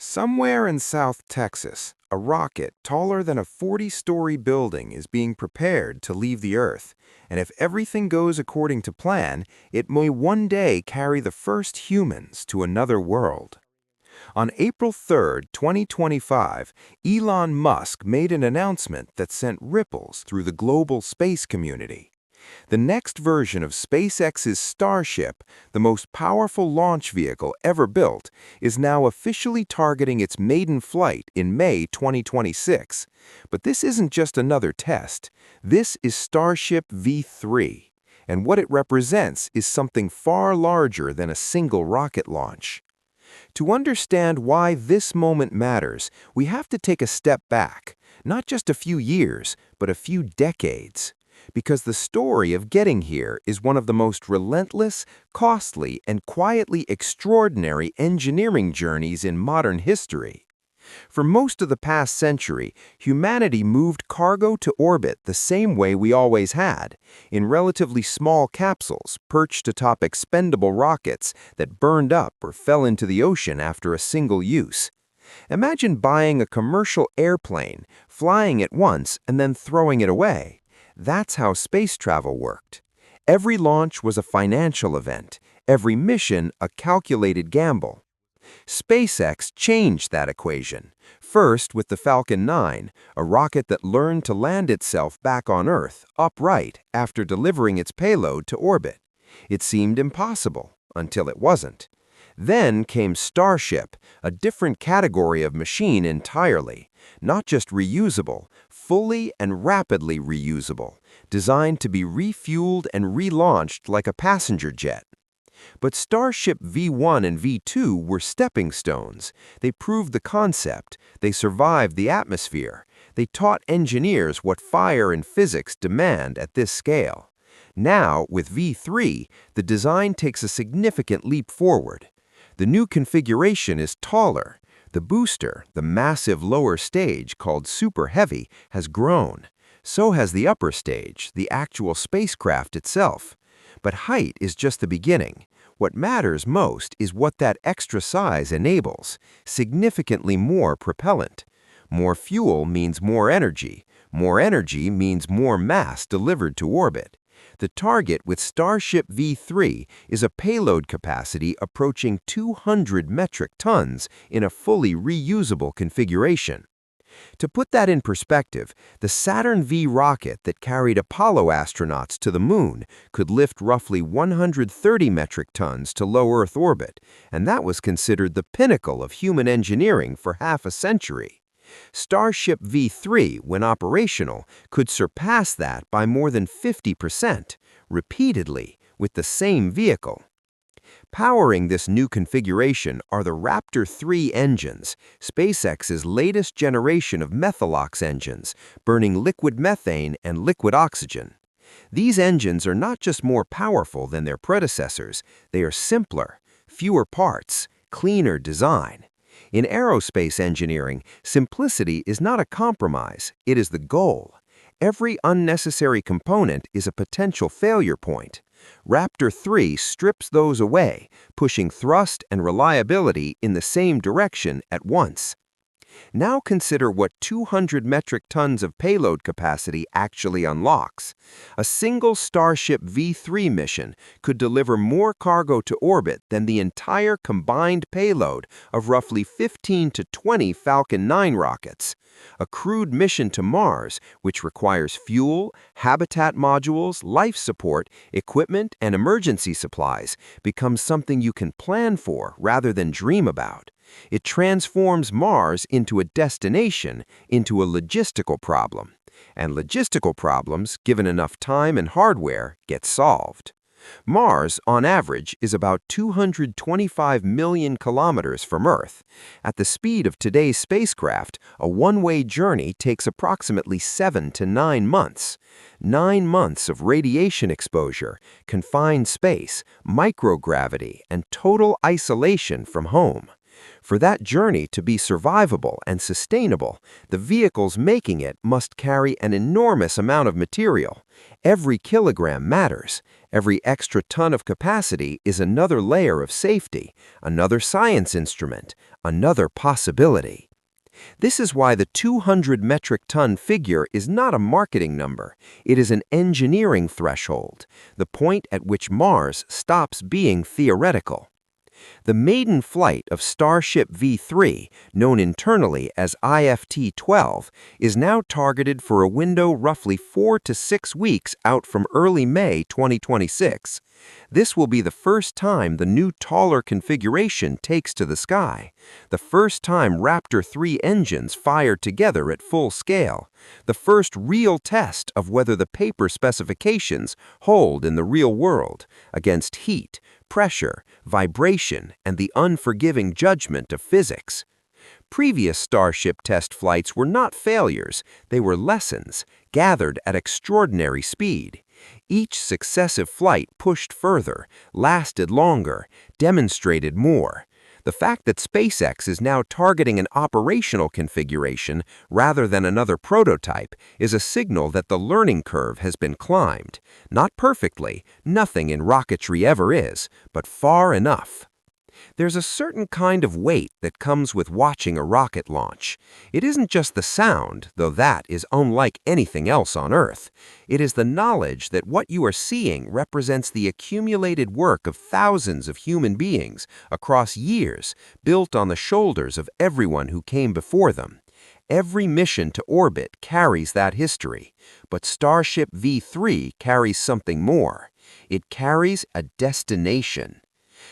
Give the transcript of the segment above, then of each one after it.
Somewhere in South Texas, a rocket taller than a 40-story building is being prepared to leave the Earth, and if everything goes according to plan, it may one day carry the first humans to another world. On April 3, 2025, Elon Musk made an announcement that sent ripples through the global space community. The next version of SpaceX's Starship, the most powerful launch vehicle ever built, is now officially targeting its maiden flight in May 2026. But this isn't just another test. This is Starship V3, and what it represents is something far larger than a single rocket launch. To understand why this moment matters, we have to take a step back, not just a few years, but a few decades. Because the story of getting here is one of the most relentless, costly, and quietly extraordinary engineering journeys in modern history. For most of the past century, humanity moved cargo to orbit the same way we always had, in relatively small capsules perched atop expendable rockets that burned up or fell into the ocean after a single use. Imagine buying a commercial airplane, flying it once, and then throwing it away. That's how space travel worked. Every launch was a financial event, every mission a calculated gamble. SpaceX changed that equation, first with the Falcon 9, a rocket that learned to land itself back on Earth, upright, after delivering its payload to orbit. It seemed impossible, until it wasn't. Then came Starship, a different category of machine entirely, not just reusable, fully and rapidly reusable, designed to be refueled and relaunched like a passenger jet. But Starship V1 and V2 were stepping stones. They proved the concept, they survived the atmosphere, they taught engineers what fire and physics demand at this scale. Now, with V3, the design takes a significant leap forward. The new configuration is taller. The booster, the massive lower stage called Super Heavy, has grown. So has the upper stage, the actual spacecraft itself. But height is just the beginning. What matters most is what that extra size enables: significantly more propellant. More fuel means more energy. More energy means more mass delivered to orbit. The target with Starship V3 is a payload capacity approaching 200 metric tons in a fully reusable configuration. To put that in perspective, the Saturn V rocket that carried Apollo astronauts to the moon could lift roughly 130 metric tons to low Earth orbit, and that was considered the pinnacle of human engineering for half a century. Starship V3, when operational, could surpass that by more than 50%, repeatedly, with the same vehicle. Powering this new configuration are the Raptor 3 engines, SpaceX's latest generation of methalox engines, burning liquid methane and liquid oxygen. These engines are not just more powerful than their predecessors, they are simpler, fewer parts, cleaner design. In aerospace engineering, simplicity is not a compromise, it is the goal. Every unnecessary component is a potential failure point. Raptor 3 strips those away, pushing thrust and reliability in the same direction at once. Now consider what 200 metric tons of payload capacity actually unlocks. A single Starship V3 mission could deliver more cargo to orbit than the entire combined payload of roughly 15 to 20 Falcon 9 rockets. A crewed mission to Mars, which requires fuel, habitat modules, life support, equipment, and emergency supplies, becomes something you can plan for rather than dream about. It transforms Mars into a destination, into a logistical problem. And logistical problems, given enough time and hardware, get solved. Mars, on average, is about 225 million kilometers from Earth. At the speed of today's spacecraft, a one-way journey takes approximately 7 to 9 months. 9 months of radiation exposure, confined space, microgravity, and total isolation from home. For that journey to be survivable and sustainable, the vehicles making it must carry an enormous amount of material. Every kilogram matters. Every extra ton of capacity is another layer of safety, another science instrument, another possibility. This is why the 200 metric ton figure is not a marketing number. It is an engineering threshold, the point at which Mars stops being theoretical. The maiden flight of Starship V3, known internally as IFT-12, is now targeted for a window roughly 4 to 6 weeks out from early May 2026. This will be the first time the new taller configuration takes to the sky, the first time Raptor 3 engines fire together at full scale, the first real test of whether the paper specifications hold in the real world against heat, pressure, vibration, and the unforgiving judgment of physics. Previous Starship test flights were not failures, they were lessons, gathered at extraordinary speed. Each successive flight pushed further, lasted longer, demonstrated more. The fact that SpaceX is now targeting an operational configuration rather than another prototype is a signal that the learning curve has been climbed. Not perfectly, nothing in rocketry ever is, but far enough. There's a certain kind of weight that comes with watching a rocket launch. It isn't just the sound, though that is unlike anything else on Earth. It is the knowledge that what you are seeing represents the accumulated work of thousands of human beings across years, built on the shoulders of everyone who came before them. Every mission to orbit carries that history, but Starship V3 carries something more. It carries a destination.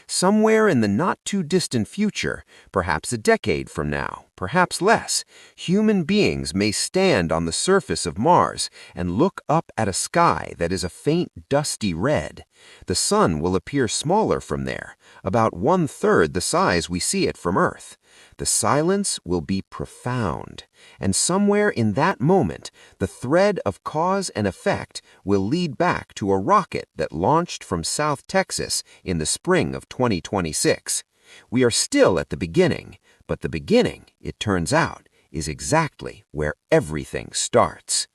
Somewhere in the not-too-distant future, perhaps a decade from now, perhaps less, human beings may stand on the surface of Mars and look up at a sky that is a faint dusty red. The sun will appear smaller from there, about 1/3 the size we see it from Earth. The silence will be profound, and somewhere in that moment, the thread of cause and effect will lead back to a rocket that launched from South Texas in the spring of 2026. We are still at the beginning, but the beginning, it turns out, is exactly where everything starts.